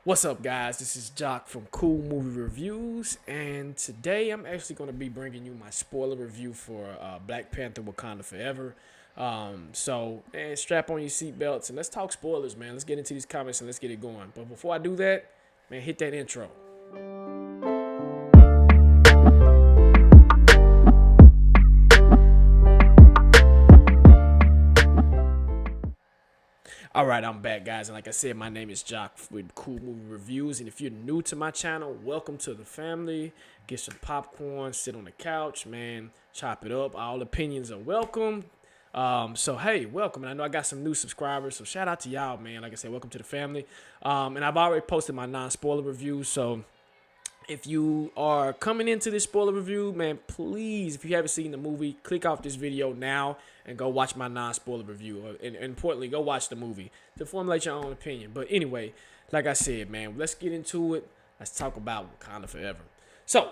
What's up, guys? This is Jock from Coolmoviereivews, and today I'm actually going to be bringing you my spoiler review for Black Panther Wakanda Forever. Man, strap on your seatbelts and let's talk spoilers, man. Let's get into these comments and let's get it going. But before I do that, man, hit that intro. All right, I'm back, guys, and like I said, my name is Jock with Cool Movie Reviews, and if you're new to my channel, welcome to the family. Get some popcorn, sit on the couch, man, chop it up. All opinions are welcome. Hey, welcome, and I know I got some new subscribers, so shout out to y'all, man. Like I said, welcome to the family. And I've already posted my non-spoiler review, so if you are coming into this spoiler review, man, please, if you haven't seen the movie, click off this video now and go watch my non-spoiler review. And importantly, go watch the movie to formulate your own opinion. But anyway, like I said, man, let's get into it. Let's talk about Wakanda Forever. So,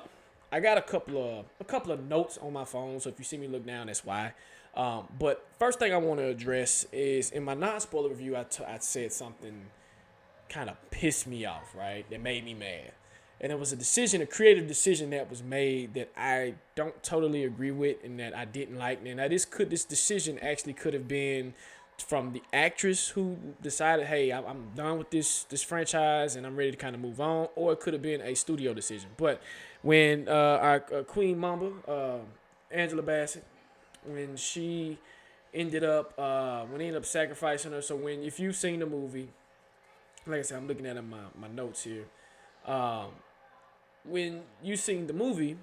I got a couple of notes on my phone, so if you see me look down, that's why. But first thing I want to address is in my non-spoiler review, I said something kind of pissed me off, right? That made me mad. And it was a creative decision that was made that I don't totally agree with and that I didn't like. And this decision actually could have been from the actress who decided, hey, I'm done with this franchise and I'm ready to kind of move on, or it could have been a studio decision. But when our Queen Mamba, Angela Bassett, when she ended up sacrificing her. So if you've seen the movie, like I said, I'm looking at my notes here. When you seen the movie,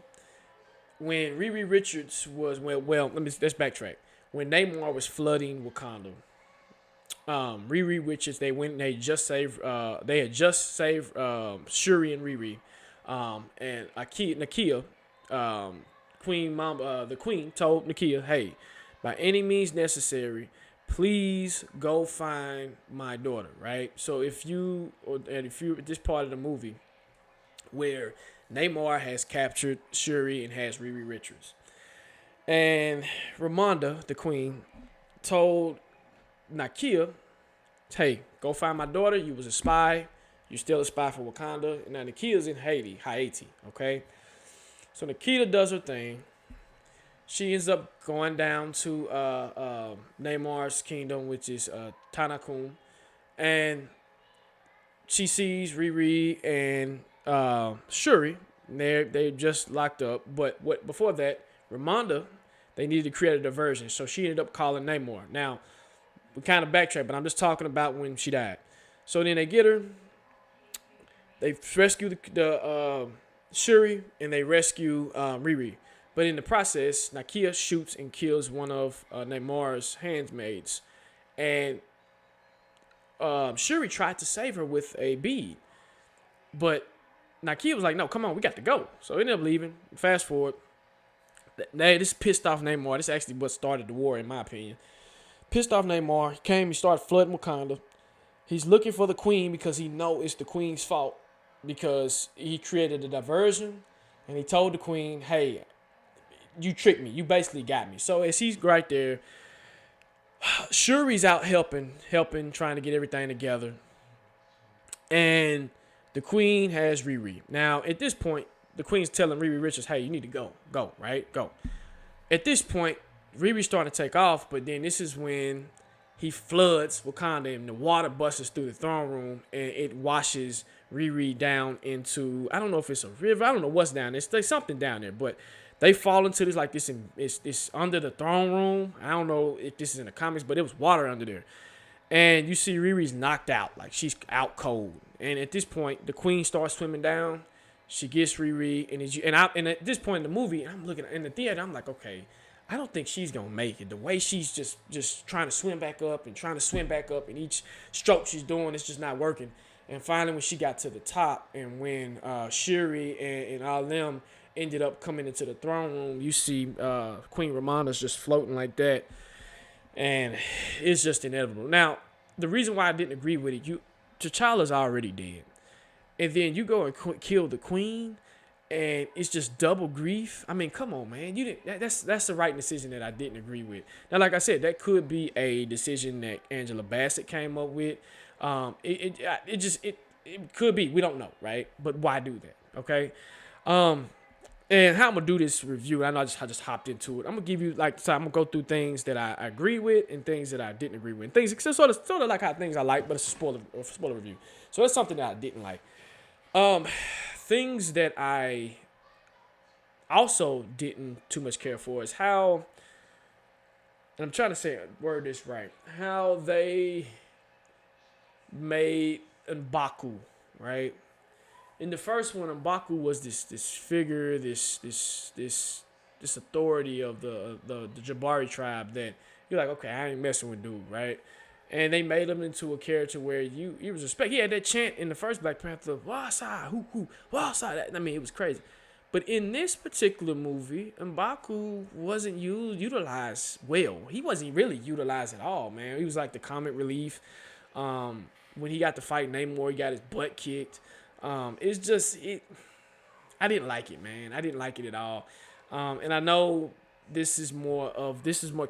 when Riri Richards was let's backtrack. When Namor was flooding Wakanda, Riri Richards they had just saved Shuri and Riri, and Nakia, Queen Mamba, the Queen told Nakia, hey, by any means necessary, please go find my daughter, right? So if you this part of the movie where Namor has captured Shuri and has Riri Richards. And Ramonda, the queen, told Nakia, hey, go find my daughter. You was a spy. You're still a spy for Wakanda. And now Nakia's in Haiti, okay? So Nakia does her thing. She ends up going down to Namor's kingdom, which is Tanakum. And she sees Riri and Shuri, they just locked up. But before that, Ramonda, they needed to create a diversion, so she ended up calling Namor. Now, we kind of backtrack, but I'm just talking about when she died. So then they get her, they rescue the Shuri, and they rescue Riri. But in the process, Nakia shoots and kills one of Namor's handmaids, and Shuri tried to save her with a bead, but Nakia was like, no, come on, we got to go. So they ended up leaving. Fast forward. This pissed off Namor. This is actually what started the war, in my opinion. Pissed off Namor. He started flooding Wakanda. He's looking for the queen because he knows it's the queen's fault because he created a diversion and he told the queen, hey, you tricked me. You basically got me. So as he's right there, Shuri's out helping, trying to get everything together. And the queen has Riri. Now, at this point, the queen's telling Riri Richards, hey, you need to go. Go, right? Go. At this point, Riri's starting to take off, but then this is when he floods Wakanda and the water busts through the throne room and it washes Riri down into, I don't know if it's a river. I don't know what's down there. There's something down there, but they fall into this, it's under the throne room. I don't know if this is in the comics, but it was water under there. And you see Riri's knocked out, like she's out cold. And at this point, the queen starts swimming down. She gets Riri, and at this point in the movie, I'm looking in the theater. I'm like, okay, I don't think she's gonna make it. The way she's just trying to swim back up, and each stroke she's doing, it's just not working. And finally, when she got to the top, and when Shuri and all them ended up coming into the throne room, you see Queen Ramonda's just floating like that. And it's just inevitable. Now, the reason why I didn't agree with it, T'Challa's already dead. And then you go and kill the queen, and it's just double grief. I mean, come on, man. That's the right decision that I didn't agree with. Now, like I said, that could be a decision that Angela Bassett came up with. It It could be. We don't know, right? But why do that? Okay. Um, and how I'm gonna do this review, I know I just hopped into it. I'm gonna give you so I'm gonna go through things that I agree with and things that I didn't agree with. And things it's sort of like how things I like, but it's a spoiler review. So that's something that I didn't like. Um, things that I also didn't too much care for is how, and I'm trying to word this right, how they made M'Baku, right? In the first one, M'Baku was this figure, this authority of the Jabari tribe that you're like, okay, I ain't messing with dude, right? And they made him into a character where you was respect. He had that chant in the first Black Panther, Wasa, hoo, Wasa. I mean, it was crazy. But in this particular movie, M'Baku wasn't utilized well. He wasn't really utilized at all, man. He was like the comic relief. When he got to fight Namor, he got his butt kicked. It's just I didn't like it, man. I didn't like it at all. And I know this is more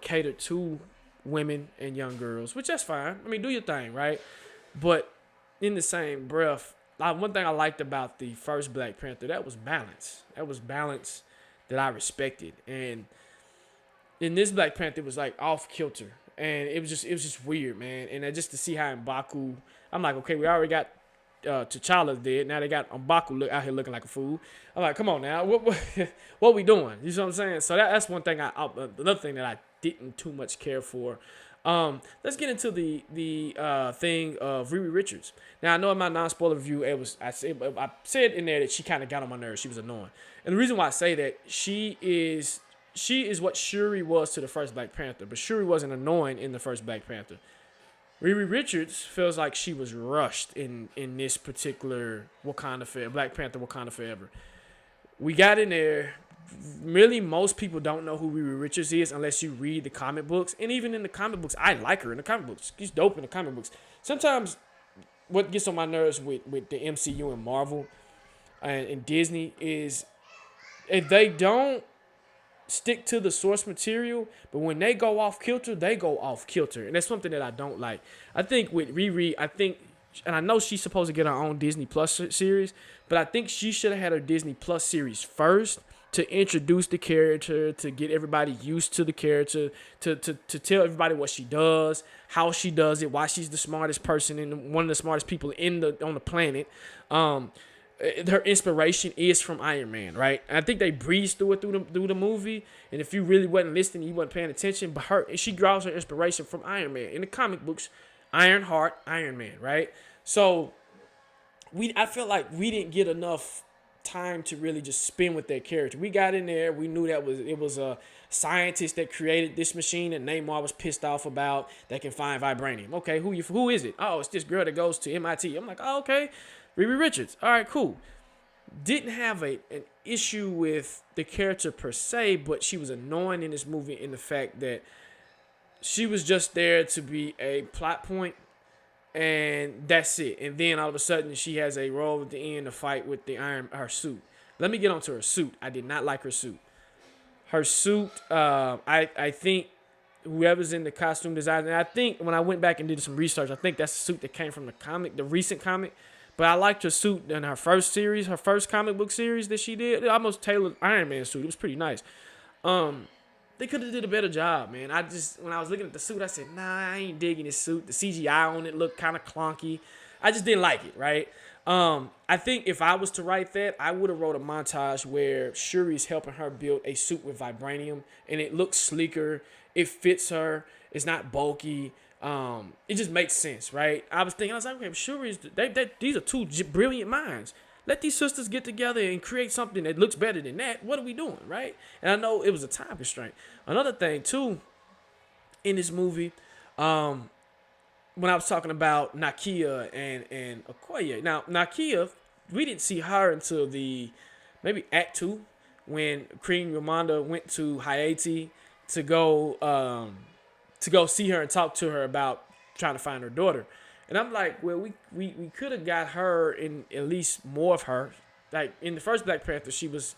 catered to women and young girls, which that's fine. I mean, do your thing, right? But in the same breath, one thing I liked about the first Black Panther, that was balance. That was balance that I respected. And in this Black Panther, it was like off kilter, and it was just weird, man. And just to see how M'Baku, I'm like, okay, we already got T'Challa dead. Now they got M'Baku out here looking like a fool. I'm like, come on now, what we doing? You know what I'm saying? So that's one thing. Another thing that I didn't too much care for. Let's get into the thing of Riri Richards. Now I know in my non-spoiler review, I said in there that she kind of got on my nerves. She was annoying, and the reason why I say that she is what Shuri was to the first Black Panther, but Shuri wasn't annoying in the first Black Panther. Riri Richards feels like she was rushed in this particular Black Panther Wakanda Forever. We got in there. Really, most people don't know who Riri Richards is unless you read the comic books. And even in the comic books, I like her in the comic books. She's dope in the comic books. Sometimes what gets on my nerves with the MCU and Marvel and Disney is if they don't stick to the source material, but when they go off kilter, they go off kilter. And that's something that I don't like. I think with Riri, and I know she's supposed to get her own Disney Plus series, but I think she should have had her Disney Plus series first to introduce the character, to get everybody used to the character, to tell everybody what she does, how she does it, why she's the smartest person and one of the smartest people on the planet. Her inspiration is from Iron Man, right? And I think they breezed through it through the movie. And if you really wasn't listening, you wasn't paying attention. But she draws her inspiration from Iron Man in the comic books. Ironheart, Iron Man, right? So I feel like we didn't get enough time to really just spin with that character. We got in there, we knew that it was a scientist that created this machine that Namor was pissed off about that can find vibranium. Okay, who is it? Oh, it's this girl that goes to MIT. I'm like, oh, okay, Riri Richards. All right, cool. Didn't have an issue with the character per se, but she was annoying in this movie in the fact that she was just there to be a plot point, and that's it. And then all of a sudden, she has a role at the end to fight with her suit. Let me get onto her suit. I did not like her suit. Her suit, I think whoever's in the costume design, and I think when I went back and did some research, I think that's the suit that came from the recent comic. But I liked her suit in her first series, her first comic book series that she did. It almost tailored Iron Man suit. It was pretty nice. They could have did a better job, man. When I was looking at the suit, I said, nah, I ain't digging this suit. The CGI on it looked kind of clunky. I just didn't like it, right? I think if I was to write that, I would have wrote a montage where Shuri's helping her build a suit with vibranium, and it looks sleeker. It fits her. It's not bulky. It just makes sense, right? I was like, okay, Shuri's, these are two brilliant minds. Let these sisters get together and create something that looks better than that. What are we doing, right? And I know it was a time constraint. Another thing, too, in this movie, when I was talking about Nakia and Okoye. Now, Nakia, we didn't see her until maybe Act 2, when Queen Ramonda went to Haiti to go see her and talk to her about trying to find her daughter. And I'm like, well, we could have got her in at least more of her. Like in the first Black Panther, she was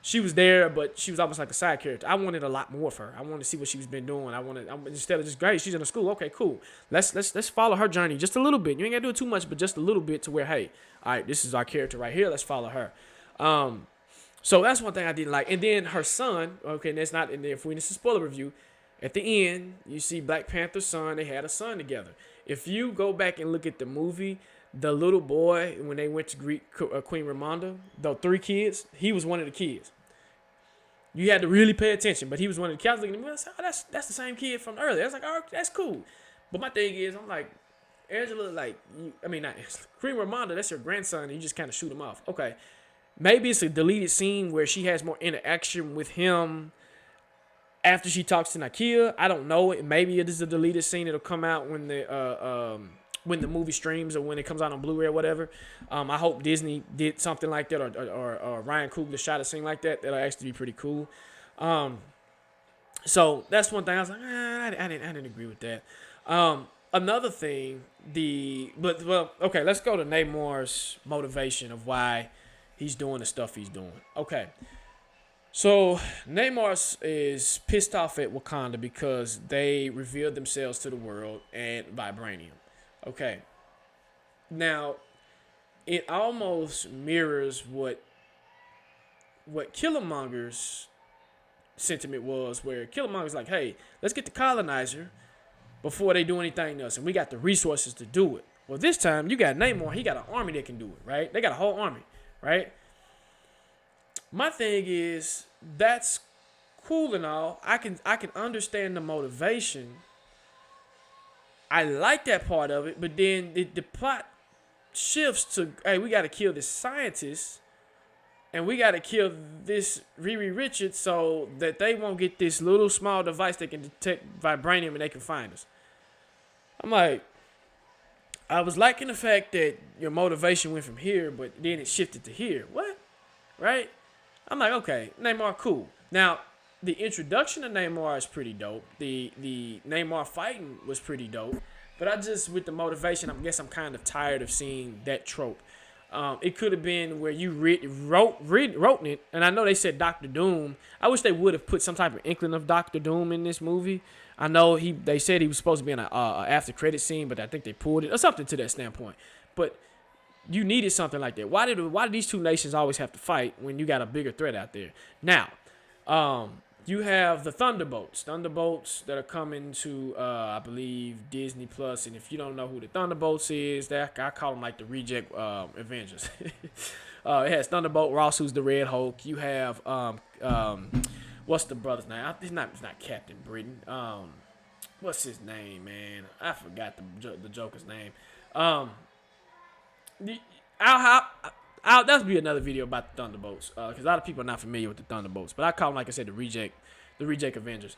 she was there, but she was almost like a side character. I wanted a lot more of her. I wanted to see what she's been doing. Instead of just great, she's in a school. Okay, cool. Let's follow her journey just a little bit. You ain't gotta do it too much, but just a little bit to where, hey, all right, this is our character right here. Let's follow her. So that's one thing I didn't like. And then her son. Okay, that's not in there. If this is a spoiler review, at the end you see Black Panther's son. They had a son together. If you go back and look at the movie, the little boy, when they went to greet Queen Ramonda, the 3 kids, he was one of the kids. You had to really pay attention, but he was one of the kids. I was looking at him, oh, that's the same kid from earlier. I was like, oh, that's cool. But my thing is, I'm like, Angela, like, not Queen Ramonda, that's your grandson, and you just kind of shoot him off. Okay, maybe it's a deleted scene where she has more interaction with him after she talks to Nakia. I don't know. Maybe it is a deleted scene that'll come out when the movie streams or when it comes out on Blu-ray or whatever. I hope Disney did something like that, or Ryan Coogler shot a scene like that. That'll actually be pretty cool. So that's one thing. I was like, I didn't agree with that. Another thing, okay, let's go to Namor's motivation of why he's doing the stuff he's doing. Okay. So Namor is pissed off at Wakanda because they revealed themselves to the world and vibranium. Okay. Now, it almost mirrors what Killmonger's sentiment was, where Killmonger's like, hey, let's get the colonizer before they do anything else, and we got the resources to do it. Well, this time, you got Namor, he got an army that can do it, right? They got a whole army, right? My thing is, that's cool and all. I can understand the motivation. I like that part of it, but then the plot shifts to, hey, we got to kill this scientist, and we got to kill this Riri Richards so that they won't get this little small device that can detect vibranium and they can find us. I'm like, I was liking the fact that your motivation went from here, but then it shifted to here. What? Right? I'm like, okay, Namor, cool. Now, the introduction of Namor is pretty dope. The Namor fighting was pretty dope. But I just, with the motivation, I guess I'm kind of tired of seeing that trope. It could have been where you wrote it, and I know they said Doctor Doom. I wish they would have put some type of inkling of Doctor Doom in this movie. I know they said he was supposed to be in a after credit scene, but I think they pulled it or something to that standpoint. But you needed something like that. Why did these two nations always have to fight when you got a bigger threat out there? Now, you have the Thunderbolts that are coming to, I believe, Disney Plus. And if you don't know who the Thunderbolts is, I call them like the reject Avengers. It has Thunderbolt Ross, who's the Red Hulk. You have what's the brother's name? It's not Captain Britain. What's his name, man? I forgot the Joker's name. That'll be another video about the Thunderbolts, because a lot of people are not familiar with the Thunderbolts. But I call them, like I said, the reject Avengers.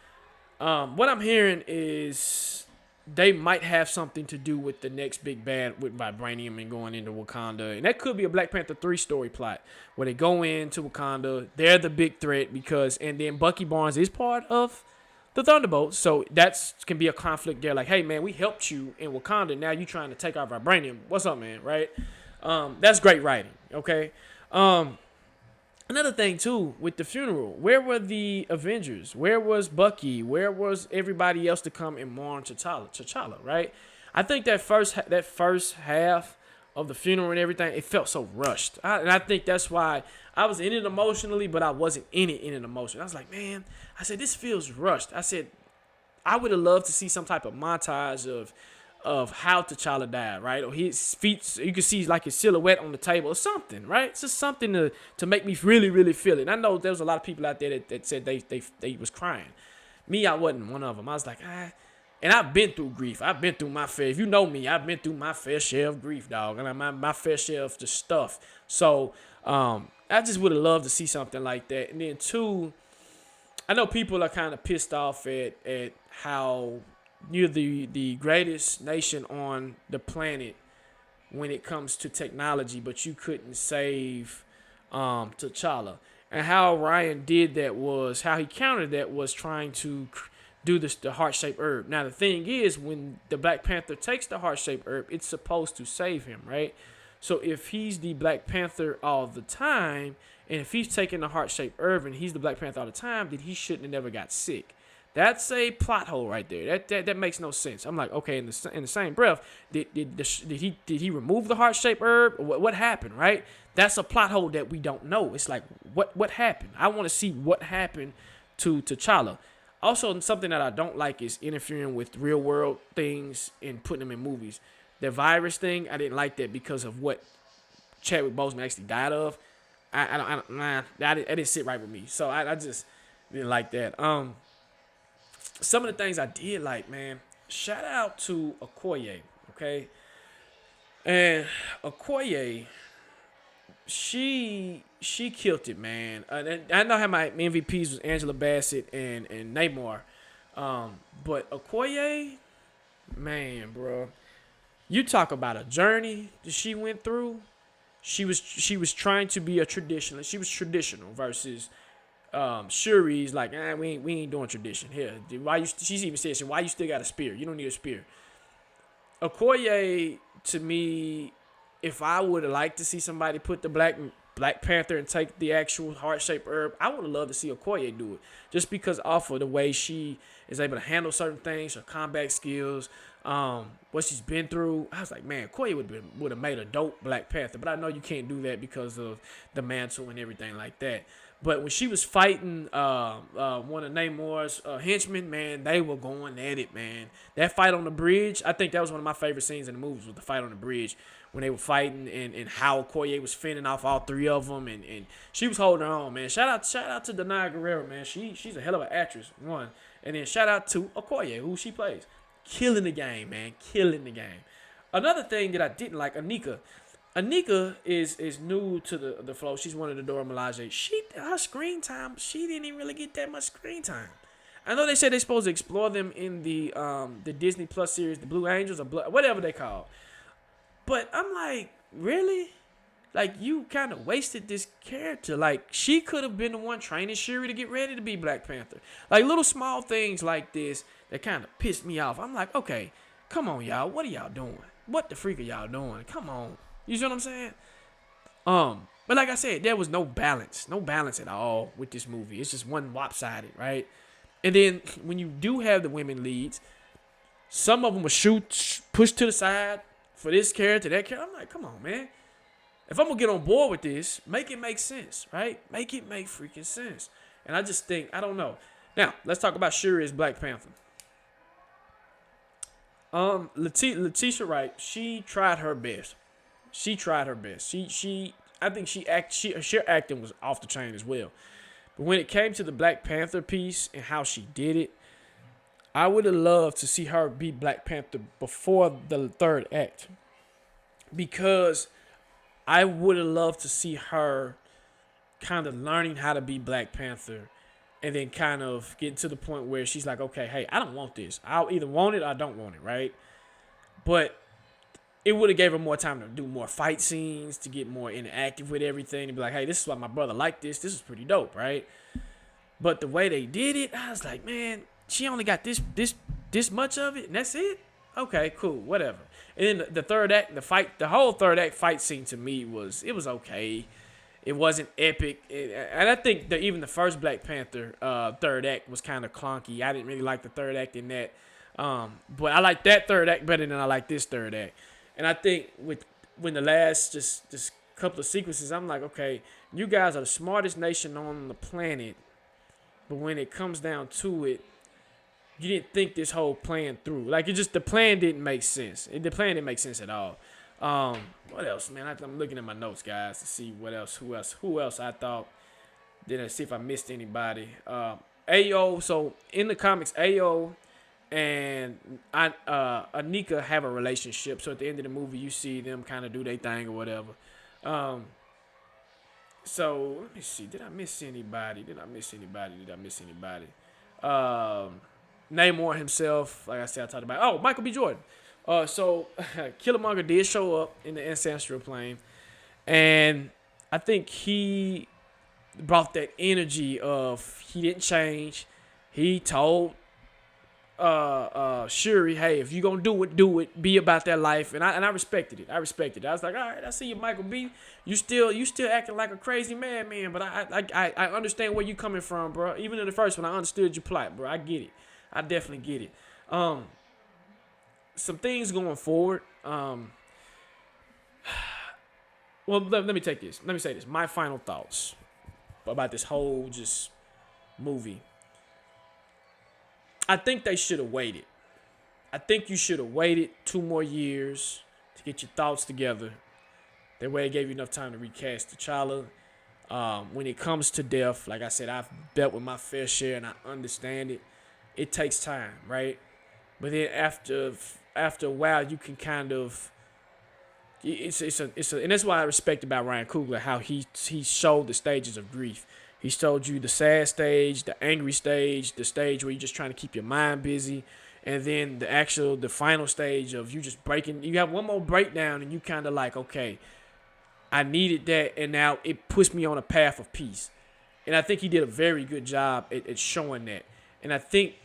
What I'm hearing is they might have something to do with the next big bad with vibranium and going into Wakanda, and that could be a Black Panther 3 story plot where they go into Wakanda. They're the big threat and then Bucky Barnes is part of the Thunderbolts, so that can be a conflict there. Like, hey man, we helped you in Wakanda, now you trying to take our vibranium. What's up, man? Right? That's great writing. Okay. Another thing too with the funeral, where were the Avengers? Where was Bucky? Where was everybody else to come and mourn T'Challa? Right? I think that first half of the funeral and everything, it felt so rushed, and I think that's why I was in it emotionally, but I wasn't in it emotionally. I was like, man, I said this feels rushed. I said I would have loved to see some type of montage of how T'Challa died, right? Or his feet, you can see like his silhouette on the table or something, right? It's just something to make me really, really feel it. And I know there was a lot of people out there that said they was crying. Me, I wasn't one of them. I was like, and I've been through grief. I've been through my fair. If you know me, I've been through my fair share of grief, dog. And my fair share of just stuff. So, I just would have loved to see something like that. And then two, I know people are kind of pissed off at how you're the greatest nation on the planet when it comes to technology, but you couldn't save T'Challa. And how Ryan did that was, how he countered that was trying to do the heart-shaped herb. Now, the thing is, when the Black Panther takes the heart-shaped herb, it's supposed to save him, right? So if he's the Black Panther all the time, and if he's taking the heart-shaped herb and he's the Black Panther all the time, then he shouldn't have never got sick. That's a plot hole right there. That makes no sense. I'm like, okay, in the same breath, did he remove the heart-shaped herb? What happened, right? That's a plot hole that we don't know. It's like, what happened? I want to see what happened to T'Challa. Also, something that I don't like is interfering with real world things and putting them in movies. The virus thing, I didn't like that because of what Chadwick Boseman actually died of. I didn't sit right with me. So I just didn't like that. Some of the things I did like, man, shout out to Okoye, okay? And Okoye, she killed it, man. And I know how my MVPs was Angela Bassett and Namor. But Okoye, man, bro. You talk about a journey that she went through. She was trying to be a traditionalist. She was traditional versus Shuri's like, we ain't doing tradition here. She's even said, why you still got a spear? You don't need a spear. Okoye, to me, if I would have liked to see somebody put the Black Panther and take the actual heart-shaped herb, I would have loved to see Okoye do it. Just because off of the way she is able to handle certain things, her combat skills, what she's been through. I was like, man, Okoye would have made a dope Black Panther. But I know you can't do that because of the mantle and everything like that. But when she was fighting one of Namor's henchmen, man, they were going at it, man. That fight on the bridge, I think that was one of my favorite scenes in the movies, was the fight on the bridge when they were fighting and how Okoye was fending off all three of them. And she was holding her own, man. Shout out to Danai Guerrero, man. She's a hell of an actress, one. And then shout out to Okoye, who she plays. Killing the game, man. Killing the game. Another thing that I didn't like, Anika. Anika is new to the flow. She's one of the Dora Milaje. Her screen time, she didn't even really get that much screen time. I know they said they're supposed to explore them in the Disney Plus series, the Blue Angels or whatever they call. But I'm like, really? Like, you kind of wasted this character. Like, she could have been the one training Shuri to get ready to be Black Panther. Like, little small things like this that kind of pissed me off. I'm like, okay, come on, y'all. What are y'all doing? What the freak are y'all doing? Come on. You see what I'm saying? But like I said, there was no balance at all with this movie. It's just one lopsided, right? And then when you do have the women leads, some of them were pushed to the side for this character, that character. I'm like, come on, man. If I'm gonna get on board with this, make it make sense, right? Make it make freaking sense. And I just think, I don't know. Now, let's talk about Shuri as Black Panther. Letitia Wright, she tried her best. I think her acting was off the chain as well. But when it came to the Black Panther piece and how she did it, I would have loved to see her be Black Panther before the third act. Because I would have loved to see her kind of learning how to be Black Panther and then kind of getting to the point where she's like, okay, hey, I don't want this. I'll either want it or I don't want it, right? But it would have gave her more time to do more fight scenes, to get more interactive with everything, to be like, hey, this is why my brother liked this. This is pretty dope, right? But the way they did it, I was like, man, she only got this much of it, and that's it? Okay, cool, whatever. And then the third act, the whole third act fight scene to me was okay. It wasn't epic. And I think that even the first Black Panther third act was kind of clunky. I didn't really like the third act in that. But I like that third act better than I like this third act. And I think when the last just couple of sequences, I'm like, okay, you guys are the smartest nation on the planet. But when it comes down to it, you didn't think this whole plan through. Like, the plan didn't make sense. The plan didn't make sense at all. What else, man? I'm looking at my notes, guys, to see who else I thought. Then I see if I missed anybody. Ayo, so in the comics, Ayo and Anika have a relationship. So at the end of the movie, you see them kind of do their thing or whatever. So let me see. Did I miss anybody? Namor himself, like I said, I talked about. Oh, Michael B. Jordan. So Killmonger did show up in the ancestral plane, and I think he brought that energy of he didn't change. He told Shuri, hey, if you gonna do it. Be about that life. And I respected it. I was like, all right, I see you, Michael B. You still acting like a crazy madman, but I understand where you coming from, bro. Even in the first one, I understood your plot, bro. I get it. I definitely get it. Some things going forward. Well, let me take this. Let me say this. My final thoughts about this whole just movie. I think they should have waited. I think you should have waited 2 more years to get your thoughts together. That way it gave you enough time to recast T'Challa. When it comes to death, like I said, I've dealt with my fair share and I understand it. It takes time, right? But then after a while, you can kind of and that's why I respect about Ryan Coogler, how he showed the stages of grief. He showed you the sad stage, the angry stage, the stage where you're just trying to keep your mind busy, and then the final stage of you just breaking. You have one more breakdown, and you kind of like, okay, I needed that, and now it puts me on a path of peace. And I think he did a very good job at showing that. And I think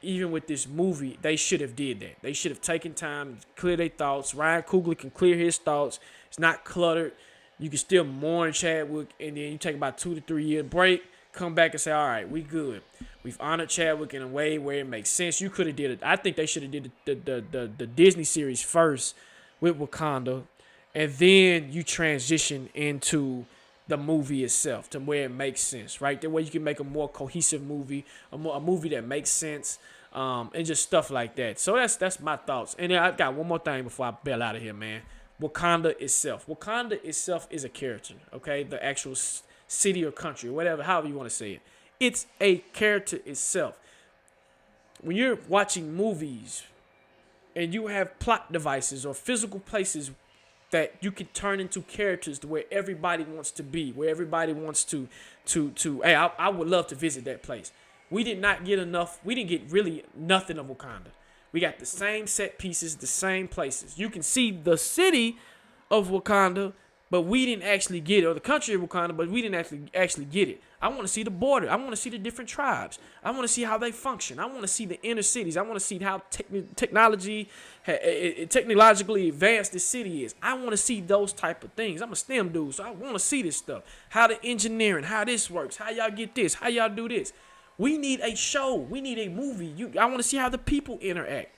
even with this movie, they should have did that. They should have taken time to clear their thoughts. Ryan Coogler can clear his thoughts. It's not cluttered. You can still mourn Chadwick, and then you take about 2 to 3 year break, come back and say, all right, we good. We've honored Chadwick in a way where it makes sense. You could have did it. I think they should have did the Disney series first with Wakanda, and then you transition into the movie itself to where it makes sense, right? That way you can make a more cohesive movie, a movie that makes sense, and just stuff like that. So that's my thoughts. And then I got one more thing before I bail out of here, man. Wakanda itself. Wakanda itself is a character, okay? The actual city or country or whatever, however you want to say it. It's a character itself. When you're watching movies and you have plot devices or physical places that you can turn into characters to where everybody wants to be, where everybody wants to hey, I would love to visit that place. We did not get enough. We didn't get really nothing of Wakanda. We got the same set pieces, the same places. You can see the city of Wakanda, but we didn't actually get it, or the country of Wakanda, but we didn't actually get it. I want to see the border. I want to see the different tribes. I want to see how they function. I want to see the inner cities. I want to see how technologically advanced this city is. I want to see those type of things. I'm a STEM dude, so I want to see this stuff. How the engineering, how this works, how y'all get this, how y'all do this. We need a show. We need a movie. I want to see how the people interact.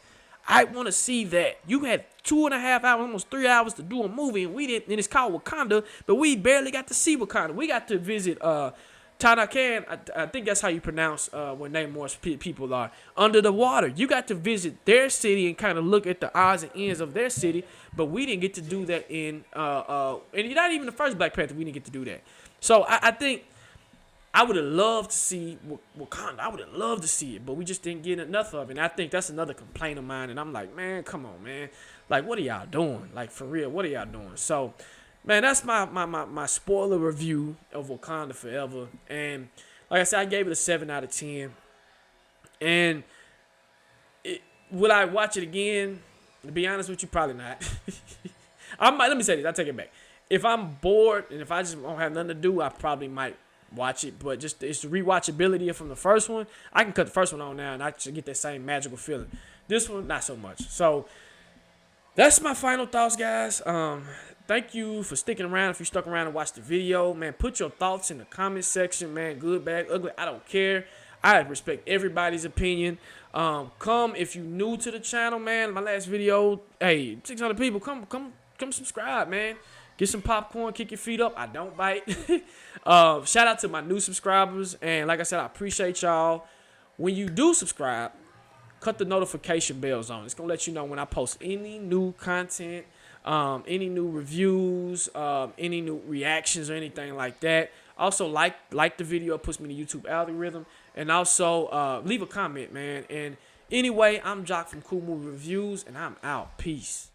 I want to see that. You had 2.5 hours, almost 3 hours to do a movie, and we didn't. And it's called Wakanda, but we barely got to see Wakanda. We got to visit Tanakan. I think that's how you pronounce where Namor's people are, under the water. You got to visit their city and kind of look at the odds and ends of their city, but we didn't get to do that in and not even the first Black Panther. We didn't get to do that. So I think I would have loved to see Wakanda. I would have loved to see it, but we just didn't get enough of it. And I think that's another complaint of mine. And I'm like, man, come on, man. Like, what are y'all doing? Like, for real, what are y'all doing? So, man, that's my spoiler review of Wakanda Forever. And like I said, I gave it a 7 out of 10. And will I watch it again? To be honest with you, probably not. Let me say this. I take it back. If I'm bored and if I just don't have nothing to do, I probably might watch it, but just it's the rewatchability from the first one. I can cut the first one on now and I should get that same magical feeling. This one, not so much. So that's my final thoughts, guys. Thank you for sticking around. If you stuck around and watched the video, man, put your thoughts in the comment section, man. Good, bad, ugly, I don't care. I respect everybody's opinion. Come if you new to the channel, man. My last video, hey, 600 people, come subscribe, man. Get some popcorn, kick your feet up. I don't bite. Shout out to my new subscribers. And like I said, I appreciate y'all. When you do subscribe, cut the notification bells on. It's going to let you know when I post any new content, any new reviews, any new reactions or anything like that. Also, like the video. It puts me in the YouTube algorithm. And also, leave a comment, man. And anyway, I'm Jock from Cool Movie Reviews, and I'm out. Peace.